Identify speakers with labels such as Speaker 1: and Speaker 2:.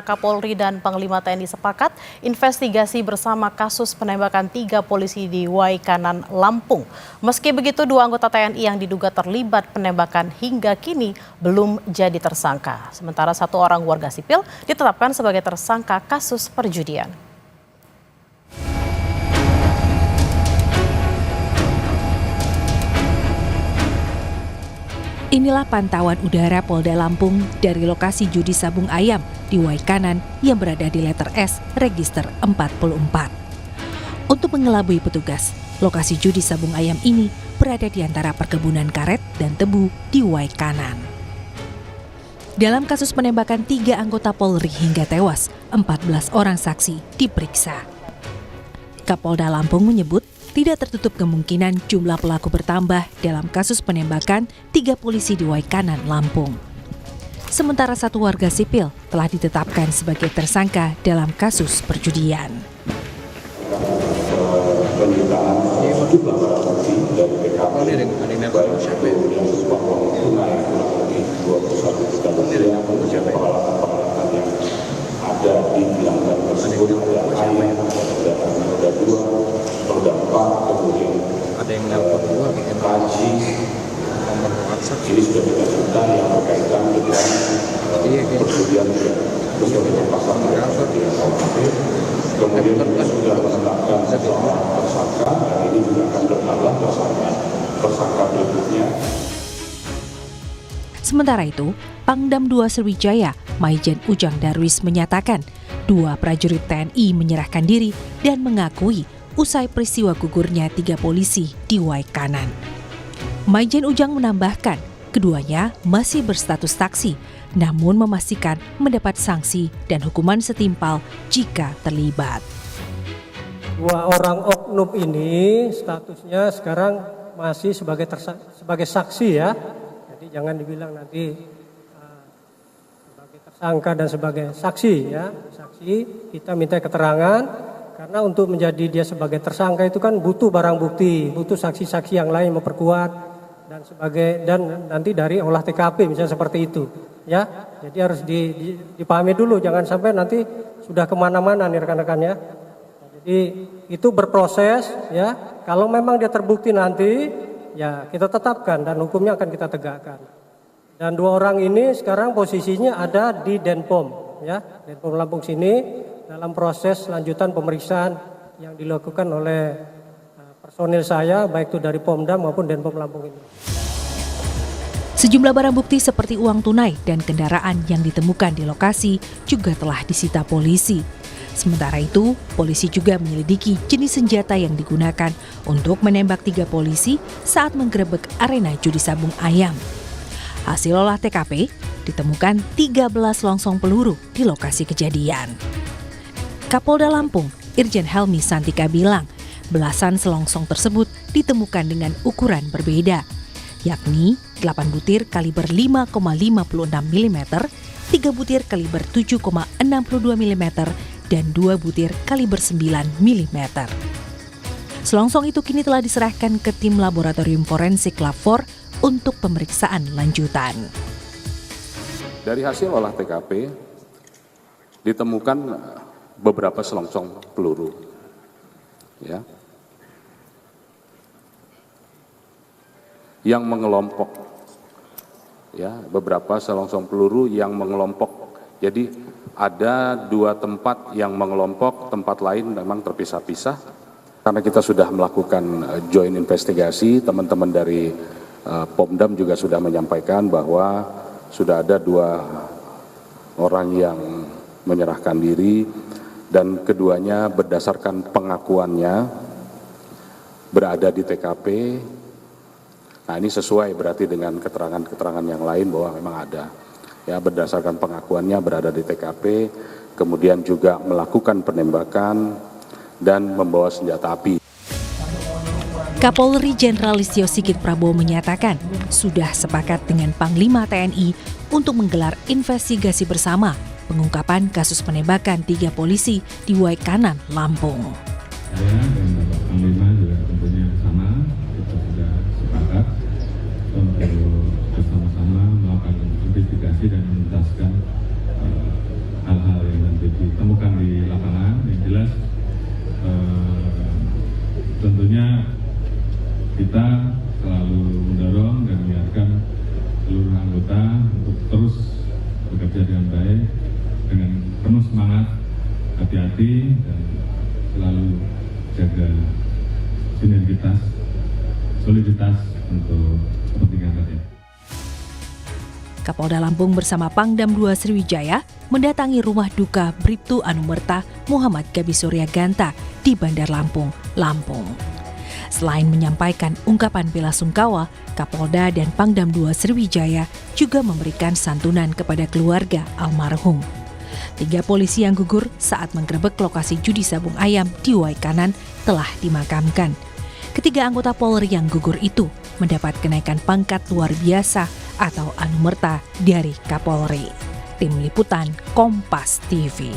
Speaker 1: Kapolri dan Panglima TNI sepakat investigasi bersama kasus penembakan 3 polisi di Waikanan, Lampung. Meski begitu, 2 anggota TNI yang diduga terlibat penembakan hingga kini belum jadi tersangka. Sementara 1 orang warga sipil ditetapkan sebagai tersangka kasus perjudian.
Speaker 2: Inilah pantauan udara Polda Lampung dari lokasi judi sabung ayam di Waikanan yang berada di letter S register 44. Untuk mengelabui petugas, lokasi judi sabung ayam ini berada di antara perkebunan karet dan tebu di Waikanan. Dalam kasus penembakan 3 anggota Polri hingga tewas, 14 orang saksi diperiksa. Kapolda Lampung menyebut tidak tertutup kemungkinan jumlah pelaku bertambah dalam kasus penembakan 3 polisi di Waikanan, Lampung. Sementara 1 warga sipil telah ditetapkan sebagai tersangka dalam kasus perjudian.
Speaker 3: Penyitaan jumlah barang bukti dari TKP baik yang berupa uang tunai kurang lebih 21 juta rupiah, kemudian peralatan-peralatan yang ada di gelanggang tersebut, ada ayam, ada 2, roda 4, kemudian
Speaker 4: ada yang nelpon juga,
Speaker 3: kaji,
Speaker 4: nomor WhatsApp.
Speaker 3: ini sudah 3 juta yang berkaitan dengan perjudian sesuai dengan pasal 3 KUHP. Kemudian kita sudah menetapkan seseorang tersangka dan ini juga akan bertambah tersangka berikutnya.
Speaker 2: Sementara itu, Pangdam 2 Sriwijaya, Maijen Ujang Darwis menyatakan 2 prajurit TNI menyerahkan diri dan mengakui usai peristiwa gugurnya 3 polisi di Waikanan. Maijen Ujang menambahkan, keduanya masih berstatus saksi, namun memastikan mendapat sanksi dan hukuman setimpal jika terlibat.
Speaker 5: 2 orang oknum ini statusnya sekarang masih sebagai saksi ya. Jadi jangan dibilang nanti sebagai tersangka dan sebagai saksi ya. Saksi kita minta keterangan karena untuk menjadi dia sebagai tersangka itu kan butuh barang bukti, butuh saksi-saksi yang lain memperkuat dan nanti dari olah TKP misalnya seperti itu ya. Jadi harus dipahami dulu, jangan sampai nanti sudah kemana-mana nih rekan-rekan ya. Jadi itu berproses ya, kalau memang dia terbukti nanti ya kita tetapkan dan hukumnya akan kita tegakkan. Dan 2 orang ini sekarang posisinya ada di Denpom ya, Denpom Lampung sini dalam proses lanjutan pemeriksaan yang dilakukan oleh personil saya, baik itu dari Pomdam maupun Denpom Lampung ini.
Speaker 2: Sejumlah barang bukti seperti uang tunai dan kendaraan yang ditemukan di lokasi juga telah disita polisi. Sementara itu, polisi juga menyelidiki jenis senjata yang digunakan untuk menembak 3 polisi saat menggerebek arena judi sabung ayam. Hasil olah TKP, ditemukan 13 longsong peluru di lokasi kejadian. Kapolda Lampung, Irjen Helmi Santika bilang, belasan selongsong tersebut ditemukan dengan ukuran berbeda, yakni 8 butir kaliber 5,56 mm, 3 butir kaliber 7,62 mm, dan 2 butir kaliber 9 mm. Selongsong itu kini telah diserahkan ke tim laboratorium forensik Lab 4 untuk pemeriksaan lanjutan.
Speaker 6: Dari hasil olah TKP ditemukan beberapa selongsong peluru, ya, yang mengelompok, ya, beberapa selongsong peluru yang mengelompok. Jadi ada 2 tempat yang mengelompok, tempat lain memang terpisah-pisah. Karena kita sudah melakukan joint investigasi, teman-teman dari Pomdam juga sudah menyampaikan bahwa sudah ada 2 orang yang menyerahkan diri dan keduanya berdasarkan pengakuannya berada di TKP. Nah, ini sesuai berarti dengan keterangan-keterangan yang lain bahwa memang ada. Ya, berdasarkan pengakuannya berada di TKP, kemudian juga melakukan penembakan dan membawa senjata api.
Speaker 2: Kapolri Jenderal Listio Sigit Prabowo menyatakan sudah sepakat dengan Panglima TNI untuk menggelar investigasi bersama pengungkapan kasus penembakan 3 polisi di Waikanan, Lampung.
Speaker 7: Saya dan Bapak Panglima juga tentunya sama, kita sudah sepakat untuk bersama-sama melakukan investigasi dan menuntaskan hal-hal kita selalu mendorong dan mengingatkan seluruh anggota untuk terus bekerja dengan baik, dengan penuh semangat, hati-hati, dan selalu jaga sinergitas, soliditas untuk kepentingan rakyat.
Speaker 2: Kapolda Lampung bersama Pangdam II Sriwijaya mendatangi rumah duka Bribtu Anumerta Muhammad Gabi Surya Ganta di Bandar Lampung, Lampung. Selain menyampaikan ungkapan bela sungkawa, Kapolda dan Pangdam II Sriwijaya juga memberikan santunan kepada keluarga almarhum. 3 polisi yang gugur saat menggerebek lokasi judi sabung ayam di Waikanan telah dimakamkan. Ketiga anggota Polri yang gugur itu mendapat kenaikan pangkat luar biasa atau Anumerta dari Kapolri. Tim Liputan Kompas TV.